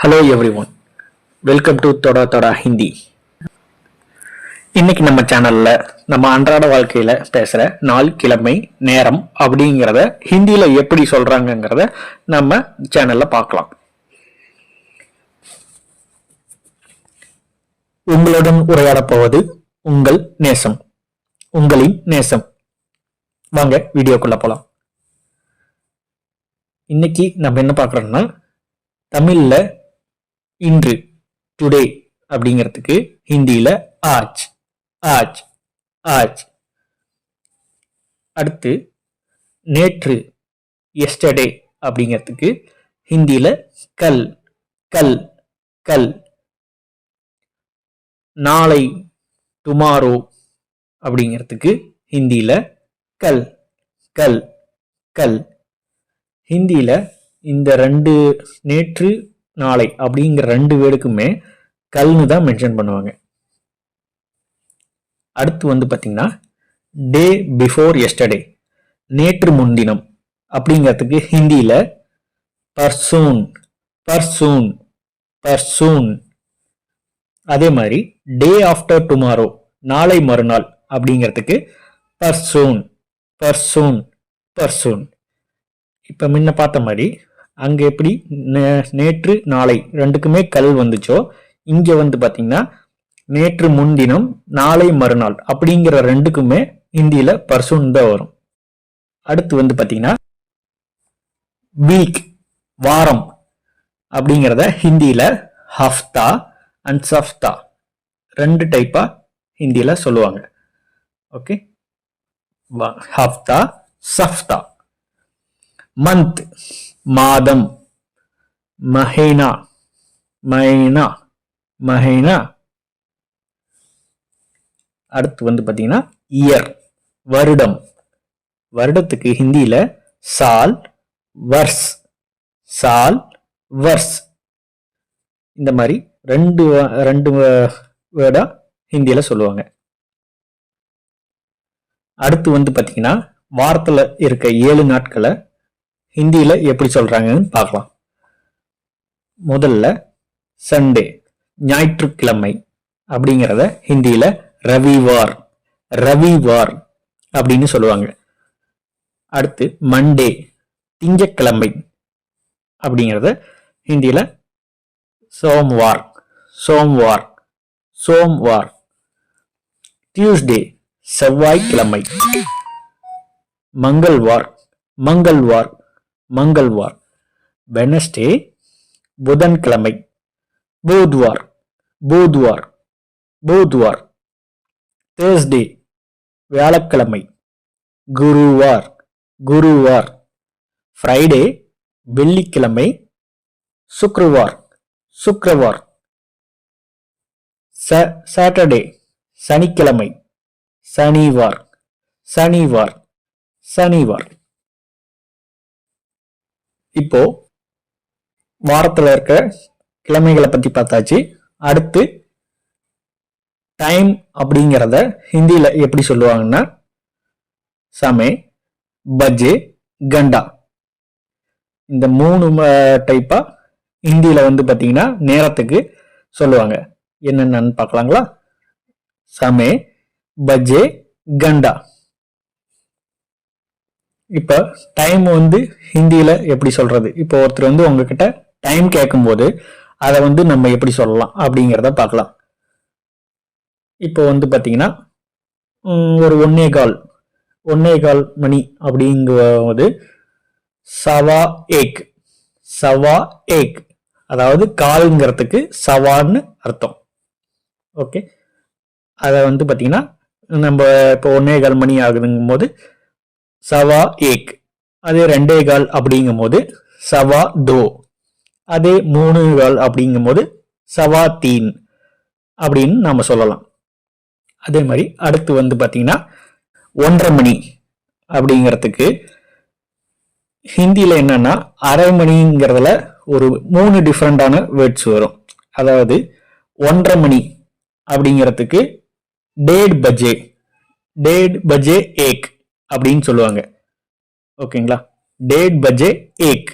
Hello everyone, welcome to தொட தொட ஹிந்தி. இன்னைக்கு நம்ம சேனல்ல நம்ம அன்றாட வாழ்க்கையில பேசுற நாள், கிழமை, நேரம் அப்படிங்கிறத ஹிந்தியில எப்படி சொல்றாங்கிறத நம்ம சேனல்ல பார்க்கலாம். உங்களுடன் உரையாட போவது உங்கள் நேசம், உங்களின் நேசம். வாங்க வீடியோக்குள்ள போலாம். இன்னைக்கு நம்ம என்ன பார்க்கறோம்னா, தமிழ்ல இன்று, டுடே அப்படிங்கிறதுக்கு ஹிந்தியில ஆஜ், ஆஜ், ஆஜ். அடுத்து நேற்று, எஸ்டர்டே அப்படிங்கிறதுக்கு ஹிந்தியில கல், கல், கல். நாளை, டுமாரோ அப்படிங்கிறதுக்கு ஹிந்தியில கல், கல், கல். ஹிந்தியில இந்த ரெண்டு, நேற்று, நாளை அப்படிங்கிற ரெண்டு வேர்டுக்குமே கல்னு தான் மென்ஷன் பண்ணுவாங்க. அடுத்து பார்த்தீங்கன்னா டே பிஃபோர் எஸ்டர்டே, நேற்று முன்தினம் அப்படிங்கிறதுக்கு ஹிந்தியில பர்சூன், பர்சூன், பர்சூன். அதே மாதிரி டே ஆஃப்டர் டுமாரோ, நாளை மறுநாள் அப்படிங்கிறதுக்கு பர்சூன், பர்சூன், பர்சூன். இப்ப முன்ன பார்த்த மாதிரி அங்க எப்படி நேற்று, நாளை ரெண்டுக்குமே கல் வந்துச்சோ, இங்க பாத்தீங்கன்னா நேற்று முன்தினம், நாளை மறுநாள் அப்படிங்கிற ரெண்டுக்குமே ஹிந்தியில பர்சூன் தான் வரும். அடுத்து பாத்தீங்கன்னா வீக், வாரம் அப்படிங்கிறத ஹிந்தியில ஹஃப்தா அண்ட் சஃப்தா ரெண்டு டைப்பா ஹிந்தியில சொல்லுவாங்க. ஓகே, ஹஃப்தா, சஃப்தா. மந்த், மாதம். மஹீனா, மைனா, மஹீனா. அடுத்து பாத்தீங்கன்னா இயர், வருடம். வருடத்துக்கு ஹிந்தியில சால், வர்ஸ், சால், வர்ஸ். இந்த மாதிரி ரெண்டு ரெண்டு வேர்டா ஹிந்தியில சொல்லுவாங்க. அடுத்து பாத்தீங்கன்னா வாரத்துல இருக்க 7 நாட்களை ஹிந்தியில எப்படி சொல்றாங்கன்னு பார்க்கலாம். முதல்ல சண்டே, ஞாயிற்றுக்கிழமை அப்படிங்கிறத ஹிந்தியில ரவிவார், ரவிவார் அப்படின்னு சொல்லுவாங்க. அடுத்து மண்டே, திங்கட்கிழமை அப்படிங்கிறத ஹிந்தியில சோம்வார், சோம்வார், சோம்வார். டியூஸ்டே, செவ்வாய்க்கிழமை. மங்கள்வார், மங்கள்வார், மங்கள்வார். வெனஸ்டே, புதன்கிழமை. பூத்வார், பூத்வார், பூத்வார். தேர்ஸ்டே, வியாழக்கிழமை. குருவார், குருவார். ஃப்ரைடே, வெள்ளிக்கிழமை. சுக்ரவார், சுக்ரவார். சாட்டர்டே, சனிக்கிழமை. சனிவார், சனிவார், சனிவார். இப்போ வாரத்துல இருக்க கிழமைகளை பத்தி பார்த்தாச்சு. அடுத்து டைம் அப்படிங்கிறத ஹிந்தியில எப்படி சொல்லுவாங்கன்னா சமே, பஜே, கண்டா. இந்த 3 டைப்பா ஹிந்தியில பாத்தீங்கன்னா நேரத்துக்கு சொல்லுவாங்க. என்னென்னு பார்க்கலாங்களா? சமே, பஜே, கண்டா. இப்ப டைம் ஹிந்தியில எப்படி சொல்றது? இப்போ ஒருத்தர் உங்ககிட்ட டைம் கேட்கும்போது அதை நம்ம எப்படி சொல்லலாம் அப்படிங்கிறத பார்க்கலாம். இப்போ பாத்தீங்கன்னா ஒரு 1:15 மணி அப்படிங்கும்போது சவா ஏக், சவா ஏக். அதாவது கால்ங்கிறதுக்கு சவான்னு அர்த்தம். ஓகே, அதை பாத்தீங்கன்னா நம்ம இப்போ 1:15 மணி ஆகுதுங்கும் போது சவா ஏக். அதே 2:15 அப்படிங்கும் போது சவா தோ. அதே 3:15 அப்படிங்கும் போது சவா தீன் அப்படின்னு நாம சொல்லலாம். அதே மாதிரி அடுத்து பாத்தீங்கன்னா 1:30 மணி அப்படிங்கிறதுக்கு ஹிந்தியில என்னன்னா அரை மணிங்கிறதுல ஒரு 3 டிஃப்ரெண்டான வேர்ட்ஸ் வரும். அதாவது 1:30 மணி அப்படிங்கிறதுக்கு டேட் பஜே, டேட் பஜே ஏக் அப்படின்னு சொல்லுவாங்க. ஓகேங்களா, டேட் பஜே ஏக்.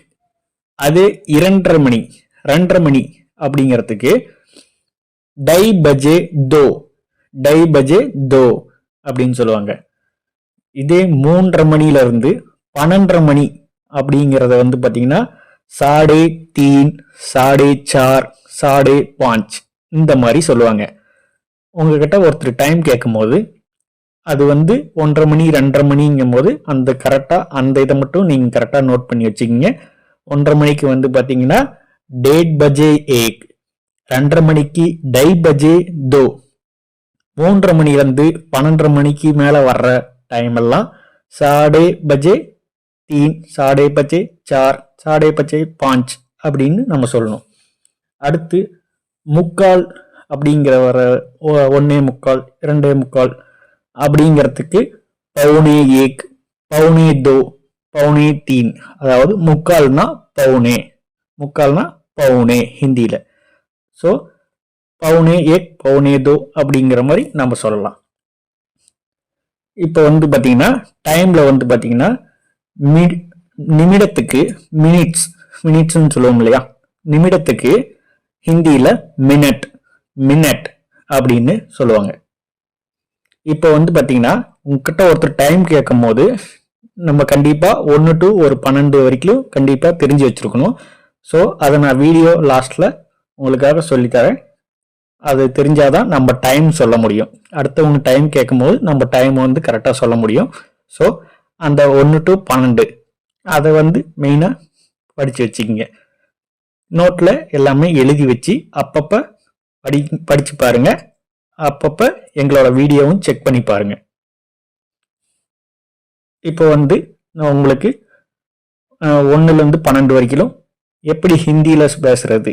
அது 2:30 மணி, 2:30 மணி அப்படிங்கிறதுக்கு டை பஜே தோ, டை பஜே தோ அப்படின்னு சொல்லுவாங்க. இதே 3:30 மணில இருந்து 12:30 மணி அப்படிங்கிறத வந்து பாத்தீங்கன்னா சாடே தீன், சாடே சார், சாடே பாஞ்ச் இந்த மாதிரி சொல்லுவாங்க. உங்ககிட்ட ஒருத்தர் டைம் கேட்கும் போது அது வந்து 1:30 மணி 2:30 மணிங்கும் போது அந்த கரெக்டா அந்த இதை மட்டும் நீங்க கரெக்டா நோட் பண்ணி வச்சுக்கிங்க. 1:30 மணிக்கு வந்து பாத்தீங்கன்னா டேட் பஜே ஏக், 2:30 மணிக்கு டை பஜே தோ, 3:30 மணில இருந்து 12:30 மணிக்கு மேல வர்ற டைம் எல்லாம் சாடே பஜே தீன், சாடே பஜே சார், சாடே பஜே பாஞ்ச் அப்படின்னு நம்ம சொல்லணும். அடுத்து முக்கால் அப்படிங்கிற வர 1:45, 2:45 அப்படிங்கிறதுக்கு பவுனே ஏக், பவுனே தோ, பவுனே தீன். அதாவது முக்கால்னா பவுனே, முக்கால்னா பவுனே ஹிந்தியில. ஸோ பவுனே ஏக், பவுனே தோ அப்படிங்கிற மாதிரி நம்ம சொல்லலாம். இப்போ வந்து பார்த்தீங்கன்னா டைம்ல வந்து பார்த்தீங்கன்னா நிமிடத்துக்கு மினிட்ஸ், மினிட்ஸ்ன்னு சொல்லுவோம் இல்லையா, நிமிடத்துக்கு ஹிந்தியில மினிட், மினிட் அப்படின்னு சொல்லுவாங்க. இப்போ வந்து பார்த்தீங்கன்னா உங்ககிட்ட ஒருத்தர் டைம் கேட்கும் போது நம்ம கண்டிப்பாக 1 to 12 வரைக்கும் கண்டிப்பாக தெரிஞ்சு வச்சிருக்கணும். ஸோ அதை நான் வீடியோ லாஸ்ட்ல உங்களுக்காக சொல்லித்தரேன். அது தெரிஞ்சாதான் நம்ம டைம் சொல்ல முடியும். அடுத்தவங்க டைம் கேட்கும்போது நம்ம டைம் வந்து கரெக்டாக சொல்ல முடியும். ஸோ அந்த 1 to 12 அதை வந்து மெயினாக படித்து வச்சுக்கிங்க. நோட்டில் எல்லாமே எழுதி வச்சு அப்பப்போ படித்து பாருங்க. அப்பப்போ எங்களோட வீடியோவும் செக் பண்ணி பாருங்க. இப்போ வந்து நான் உங்களுக்கு 1லேருந்து 12 வரைக்கும் எப்படி ஹிந்தியில் பேசுறது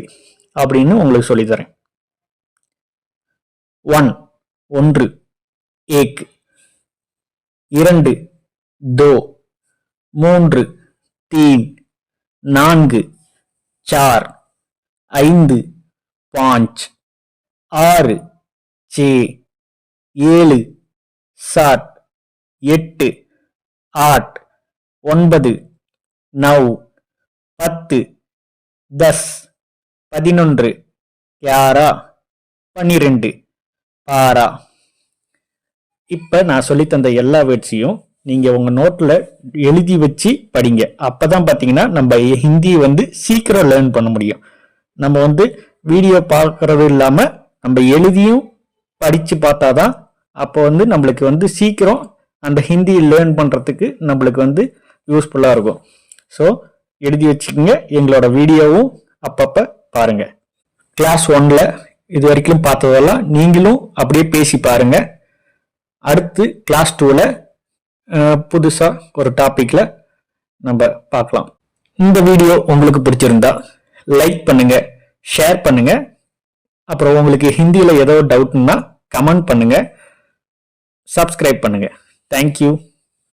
அப்படின்னு உங்களுக்கு சொல்லித்தரேன். 1 1 ஏக், 2 दो, 3 तीन, 4 चार, 5 पांच, 6 6, 7 7, 8 8, 9 9, 10 10, 11 11, 12 12. இப்ப நான் சொல்லி தந்த எல்லா வேர்ட்ஸையும் நீங்க உங்க நோட்ல எழுதி வச்சு படிங்க. அப்பதான் பாத்தீங்கன்னா நம்ம ஹிந்தி வந்து சீக்கிரம் லேர்ன் பண்ண முடியும். நம்ம வந்து வீடியோ பார்க்கறது இல்லாம நம்ம எழுதியும் படிச்சு பார்த்தாதான் அப்போ வந்து நம்மளுக்கு வந்து சீக்கிரம் அந்த ஹிந்தி லேர்ன் பண்றதுக்கு நம்மளுக்கு வந்து யூஸ்ஃபுல்லா இருக்கும். ஸோ எழுதி வச்சுக்கோங்க. எங்களோட வீடியோவும் அப்பப்ப பாருங்க. கிளாஸ் 1ல இது வரைக்கும் பார்த்ததெல்லாம் நீங்களும் அப்படியே பேசி பாருங்க. அடுத்து கிளாஸ் 2ல புதுசா ஒரு டாபிக்ல நம்ம பார்க்கலாம். இந்த வீடியோ உங்களுக்கு பிடிச்சிருந்தா லைக் பண்ணுங்க, ஷேர் பண்ணுங்க. அப்புறம் உங்களுக்கு ஹிந்தியில ஏதோ டவுட்னா கமெண்ட் பண்ணுங்க, சப்ஸ்கிரைப் பண்ணுங்க. தேங்க்யூ.